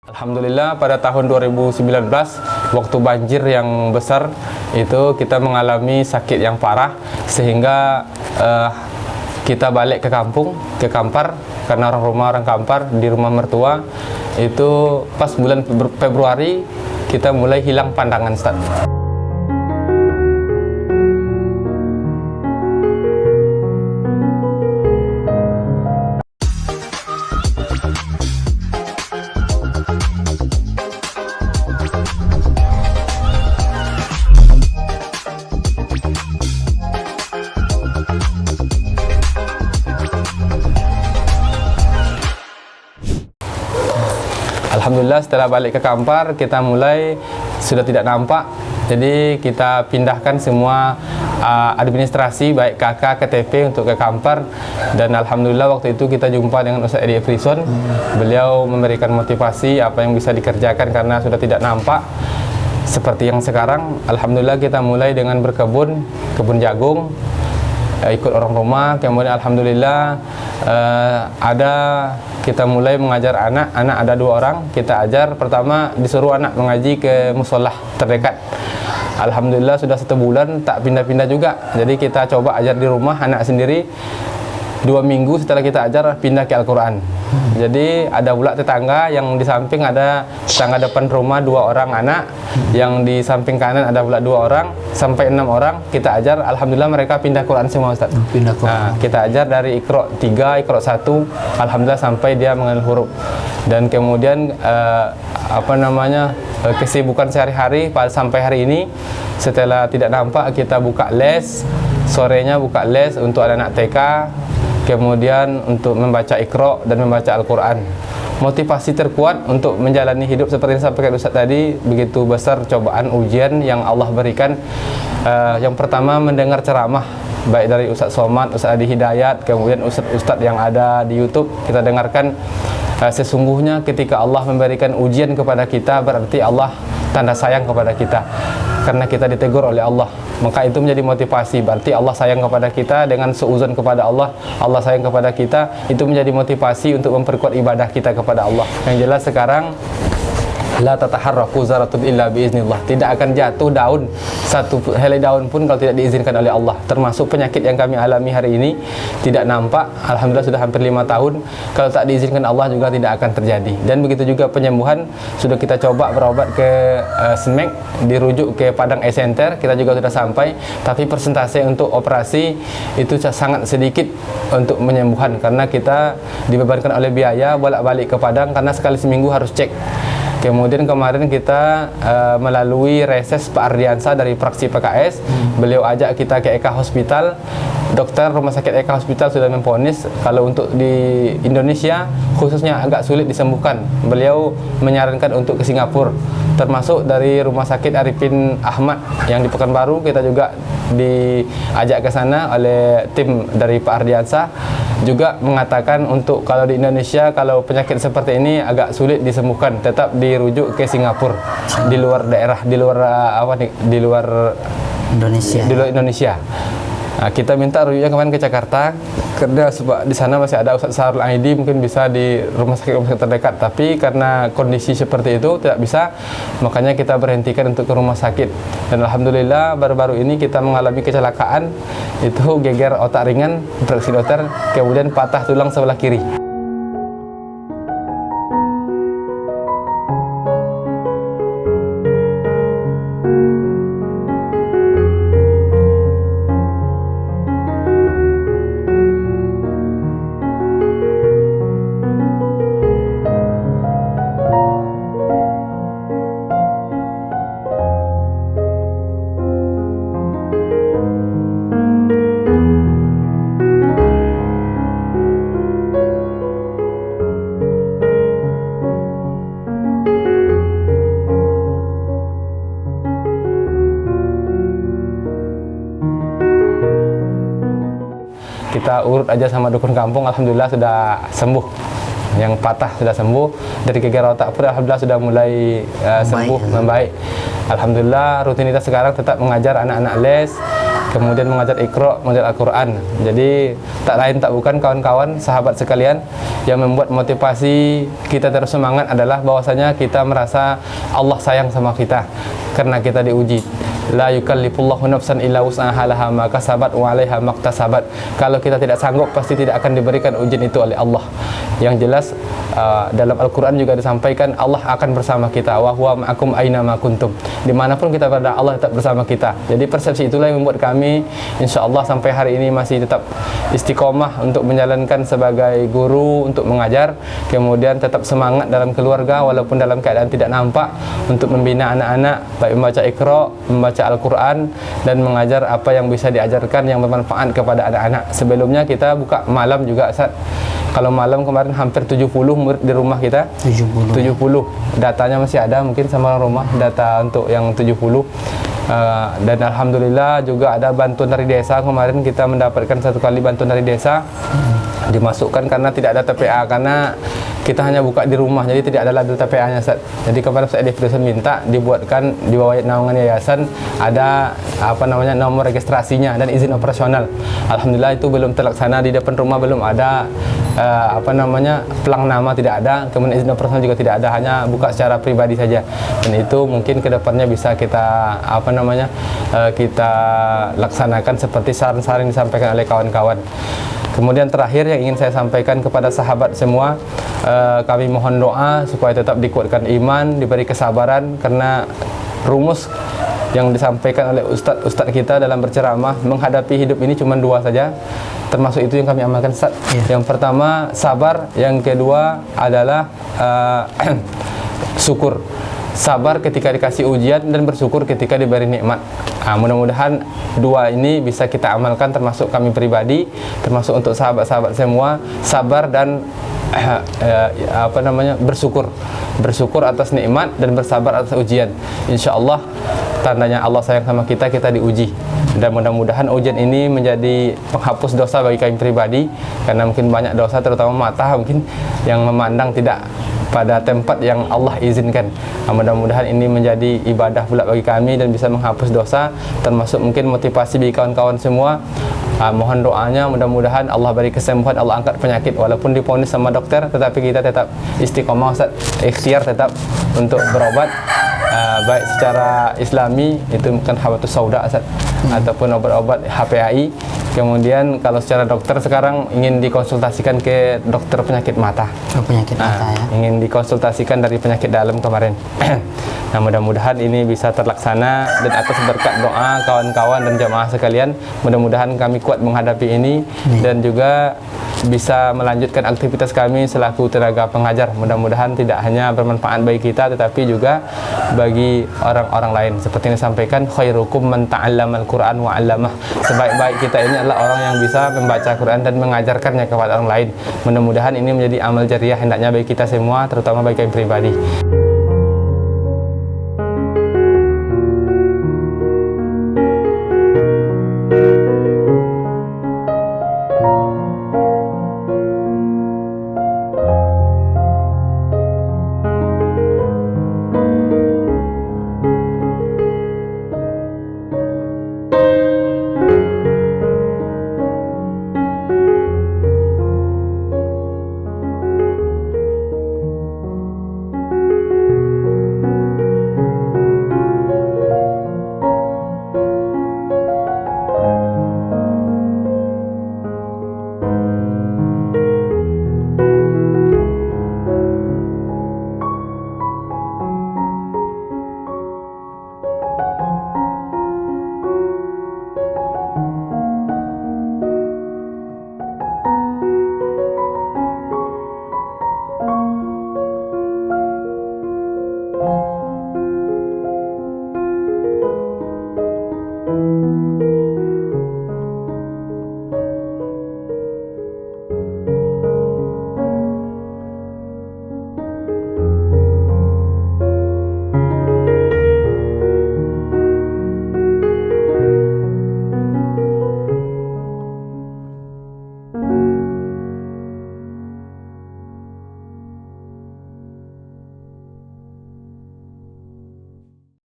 Alhamdulillah pada tahun 2019 waktu banjir yang besar itu kita mengalami sakit yang parah sehingga kita balik ke kampung, ke Kampar karena orang Kampar di rumah mertua itu pas bulan Februari kita mulai hilang pandangan, Ustaz. Alhamdulillah setelah balik ke Kampar kita mulai sudah tidak nampak, jadi kita pindahkan semua administrasi baik KK, KTP untuk ke Kampar, dan Alhamdulillah waktu itu kita jumpa dengan Ustaz Edi Efrison. Beliau memberikan motivasi apa yang bisa dikerjakan karena sudah tidak nampak seperti yang sekarang. Alhamdulillah kita mulai dengan berkebun, kebun jagung, ikut orang rumah. Kemudian Alhamdulillah kita mulai mengajar anak ada 2 orang kita ajar. Pertama disuruh anak mengaji ke musolah terdekat. Alhamdulillah sudah 1 bulan tak pindah-pindah juga, jadi kita coba ajar di rumah anak sendiri. 2 minggu setelah kita ajar pindah ke Al-Quran. Jadi ada pula tetangga yang di samping, ada tetangga depan rumah 2 orang anak, yang di samping kanan ada pula 2 orang, sampai 6 orang kita ajar. Alhamdulillah mereka pindah Quran semua, Ustaz. Pindah Quran. Nah, kita ajar dari Iqra 3, Iqra 1, Alhamdulillah sampai dia mengenal huruf. Dan kemudian kesibukan sehari-hari sampai hari ini, setelah tidak nampak kita buka les, sorenya buka les untuk anak-anak TK, kemudian untuk membaca Iqra dan membaca Al-Quran. Motivasi terkuat untuk menjalani hidup seperti yang disampaikan Ustaz tadi, begitu besar cobaan ujian yang Allah berikan. Yang pertama mendengar ceramah baik dari Ustaz Somad, Ustaz Adi Hidayat, kemudian Ustaz-Ustaz yang ada di YouTube, kita dengarkan sesungguhnya ketika Allah memberikan ujian kepada kita berarti Allah tanda sayang kepada kita karena kita ditegur oleh Allah. Maka itu menjadi motivasi, berarti Allah sayang kepada kita. Dengan seuzon kepada Allah, Allah sayang kepada kita, itu menjadi motivasi untuk memperkuat ibadah kita kepada Allah. Yang jelas sekarang la tataharraku zaratun illa biiznillah, tidak akan jatuh daun, satu helai daun pun kalau tidak diizinkan oleh Allah. Termasuk penyakit yang kami alami hari ini tidak nampak, Alhamdulillah sudah hampir 5 tahun, kalau tak diizinkan Allah juga tidak akan terjadi. Dan begitu juga penyembuhan, sudah kita coba berobat ke SMEK, dirujuk ke Padang Eye Center, kita juga sudah sampai, tapi persentase untuk operasi itu sangat sedikit untuk penyembuhan karena kita dibebankan oleh biaya bolak-balik ke Padang karena sekali seminggu harus cek. Kemudian kemarin kita melalui reses Pak Ardiansa dari fraksi PKS, beliau ajak kita ke Eka Hospital. Dokter Rumah Sakit Eka Hospital sudah memvonis kalau untuk di Indonesia khususnya agak sulit disembuhkan. Beliau menyarankan untuk ke Singapura. Termasuk dari Rumah Sakit Arifin Ahmad yang di Pekanbaru, kita juga diajak ke sana oleh tim dari Pak Ardiansa, juga mengatakan untuk kalau di Indonesia kalau penyakit seperti ini agak sulit disembuhkan, tetap dirujuk ke Singapura, di luar daerah, di luar Indonesia. Nah, kita minta rujuknya kemarin ke Jakarta karena di sana masih ada Ustaz Saharul Aidi, mungkin bisa di rumah sakit terdekat, tapi karena kondisi seperti itu tidak bisa, makanya kita berhentikan untuk ke rumah sakit. Dan Alhamdulillah baru-baru ini kita mengalami kecelakaan, itu geger otak ringan, infeksi dokter, kemudian patah tulang sebelah kiri. Kita urut aja sama dukun kampung, Alhamdulillah sudah sembuh. Yang patah sudah sembuh, dari geger otak pun Alhamdulillah sudah mulai membaik. Alhamdulillah rutinitas sekarang tetap mengajar anak-anak les, kemudian mengajar Iqra, mengajar Al-Quran. Jadi tak lain tak bukan kawan-kawan, sahabat sekalian, yang membuat motivasi kita terus semangat adalah bahwasanya kita merasa Allah sayang sama kita karena kita diuji. La yukallifullahu nafsan illa wus'aha laha ma kasabat wa 'alaiha maktasabat. Kalau kita tidak sanggup pasti tidak akan diberikan ujian itu oleh Allah. Yang jelas dalam Al-Quran juga disampaikan Allah akan bersama kita, wa huwa ma'akum aina ma kuntum. Dimanapun kita berada, Allah tetap bersama kita. Jadi persepsi itulah yang membuat kami insyaallah sampai hari ini masih tetap istiqomah untuk menjalankan sebagai guru, untuk mengajar, kemudian tetap semangat dalam keluarga walaupun dalam keadaan tidak nampak, untuk membina anak-anak baik membaca Iqra, membaca Al-Quran, dan mengajar apa yang bisa diajarkan yang bermanfaat kepada anak-anak. Sebelumnya kita buka malam juga, Ustaz. Kalau malam kemarin hampir 70 murid di rumah kita. 70. Datanya masih ada mungkin sama rumah, data untuk yang 70. Dan alhamdulillah juga ada bantuan dari desa. Kemarin kita mendapatkan satu kali bantuan dari desa, dimasukkan karena tidak ada TPA, karena kita hanya buka di rumah, jadi tidak ada label TPA-nya, Ustaz. Jadi kemarin saya Devidusun minta dibuatkan di bawah naungan yayasan ada nomor registrasinya dan izin operasional. Alhamdulillah itu belum terlaksana, di depan rumah belum ada pelang nama, tidak ada, kemudian izin operasional juga tidak ada, hanya buka secara pribadi saja. Dan itu mungkin kedepannya bisa kita kita laksanakan seperti saran-saran yang disampaikan oleh kawan-kawan. Kemudian terakhir yang ingin saya sampaikan kepada sahabat semua, kami mohon doa supaya tetap dikuatkan iman, diberi kesabaran, karena rumus yang disampaikan oleh ustadz kita dalam berceramah menghadapi hidup ini cuma dua saja, termasuk itu yang kami amalkan, Ustaz. Yang pertama sabar, yang kedua adalah syukur. Sabar ketika dikasih ujian dan bersyukur ketika diberi nikmat. Mudah-mudahan dua ini bisa kita amalkan, termasuk kami pribadi, termasuk untuk sahabat-sahabat semua. Sabar dan bersyukur atas nikmat dan bersabar atas ujian. Insya Allah tandanya Allah sayang sama kita, kita diuji. Dan mudah-mudahan ujian ini menjadi penghapus dosa bagi kami pribadi, karena mungkin banyak dosa, terutama mata mungkin yang memandang tidak pada tempat yang Allah izinkan. Mudah-mudahan ini menjadi ibadah pula bagi kami dan bisa menghapus dosa, termasuk mungkin motivasi bagi kawan-kawan semua. Mohon doanya, mudah-mudahan Allah beri kesembuhan, Allah angkat penyakit walaupun diponis sama dokter, tetapi kita tetap istiqomah, Ustaz, ikhtiar tetap untuk berobat, baik secara Islami itu bukan habatus sauda, Ustaz, ataupun obat-obat HPAI. Kemudian kalau secara dokter sekarang ingin dikonsultasikan ke dokter penyakit mata. Penyakit mata ya. Ingin dikonsultasikan dari penyakit dalam kemarin. Nah, mudah-mudahan ini bisa terlaksana, dan atas berkat doa kawan-kawan dan jamaah sekalian, mudah-mudahan kami kuat menghadapi ini dan juga bisa melanjutkan aktivitas kami selaku tenaga pengajar. Mudah-mudahan tidak hanya bermanfaat bagi kita tetapi juga bagi orang-orang lain. Seperti yang disampaikan, khairukum man ta'allamal Qur'an wa 'allamah. Sebaik-baik kita ini adalah orang yang bisa membaca Quran dan mengajarkannya kepada orang lain. Mudah-mudahan ini menjadi amal jariah hendaknya bagi kita semua, terutama bagi kami pribadi.